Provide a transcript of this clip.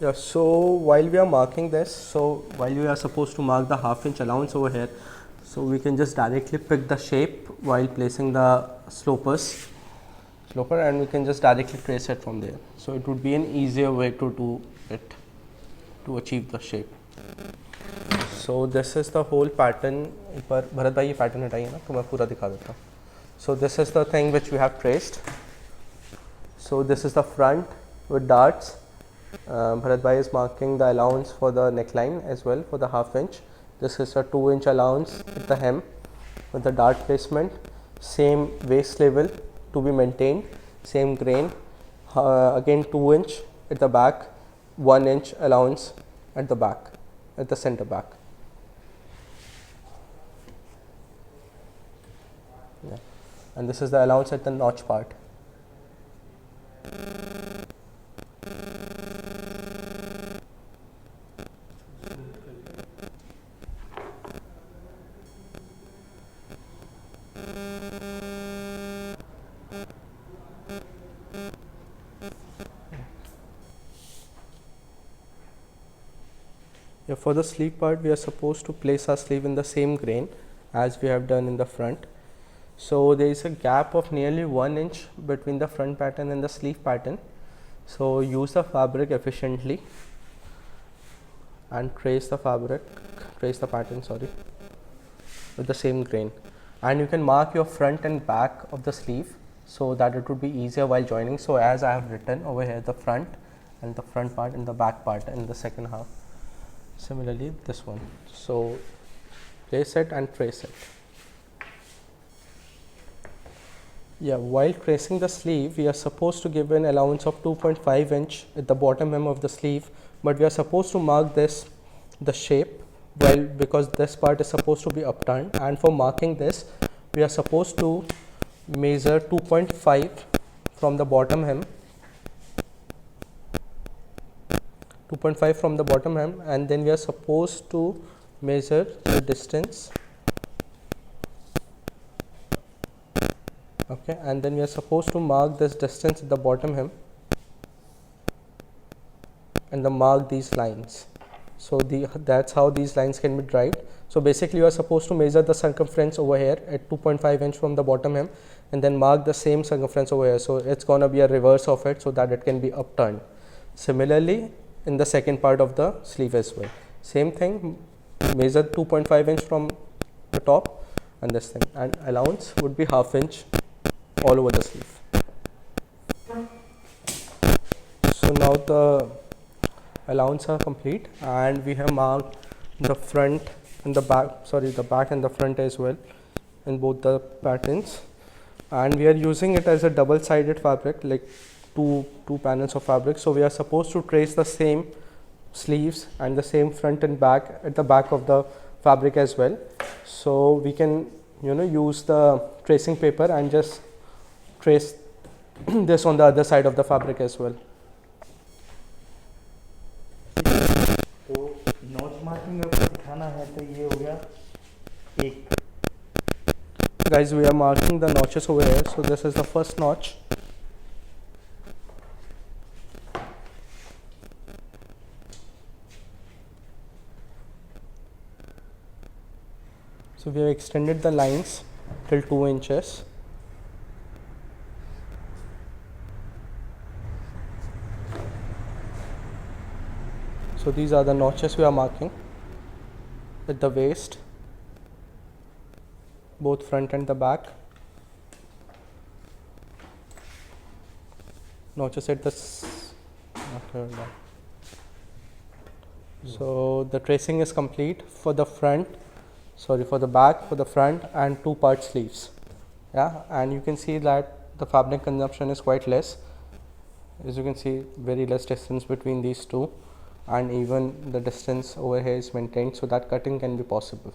Yeah, so while we are marking this, so while we are supposed to mark the half-inch allowance over here, so we can just directly pick the shape while placing the sloper, and we can just directly trace it from there. So it would be an easier way to do it, to achieve the shape. So this is the whole pattern. एक बार भरत भाई ये pattern हटाइए ना, तो मैं पूरा दिखा देता हूँ. So this is the thing which we have traced. So this is the front with darts. Bharat Bhai is marking the allowance for the neckline as well for the half inch. This is a 2-inch allowance at the hem with the dart placement. Same waist level to be maintained. Same grain. Again 2-inch at the back. 1-inch allowance at the back, at the center back. Yeah. And this is the allowance at the notch part. Yeah, for the sleeve part, we are supposed to place our sleeve in the same grain as we have done in the front. So there is a gap of nearly 1 inch between the front pattern and the sleeve pattern. So use the fabric efficiently and trace the pattern, with the same grain. And you can mark your front and back of the sleeve so that it would be easier while joining. So as I have written over here, the front and the front part and the back part in the second half. Similarly this one. So place it and trace it. Yeah, while tracing the sleeve, we are supposed to give an allowance of 2.5 inch at the bottom hem of the sleeve, but we are supposed to mark the shape, because this part is supposed to be upturned, and for marking this we are supposed to measure 2.5 from the bottom hem, 2.5 from the bottom hem, and then we are supposed to measure the distance. Okay, and then we are supposed to mark this distance at the bottom hem and then mark these lines. So that's how these lines can be derived. So basically you are supposed to measure the circumference over here at 2.5 inch from the bottom hem and then mark the same circumference over here. So it's going to be a reverse of it so that it can be upturned. Similarly in the second part of the sleeve as well, same thing, measure 2.5 inch from the top and this thing, and allowance would be half inch all over the sleeve. So now the allowance are complete and we have marked the front and the back, the back and the front as well in both the patterns, and we are using it as a double-sided fabric, like two panels of fabric. So we are supposed to trace the same sleeves and the same front and back at the back of the fabric as well. So we can use the tracing paper and just trace this on the other side of the fabric as well. तो notch marking अगर दिखाना है तो ये हो गया एक. Guys, we are marking the notches over here. So this is the first notch. So we have extended the lines till 2 inches. So these are the notches we are marking at the waist, both front and the back. Notches at the so the tracing is complete for the for the back, for the front and 2-part sleeves. Yeah, and you can see that the fabric consumption is quite less. As you can see, very less distance between these two, and even the distance over here is maintained so that cutting can be possible.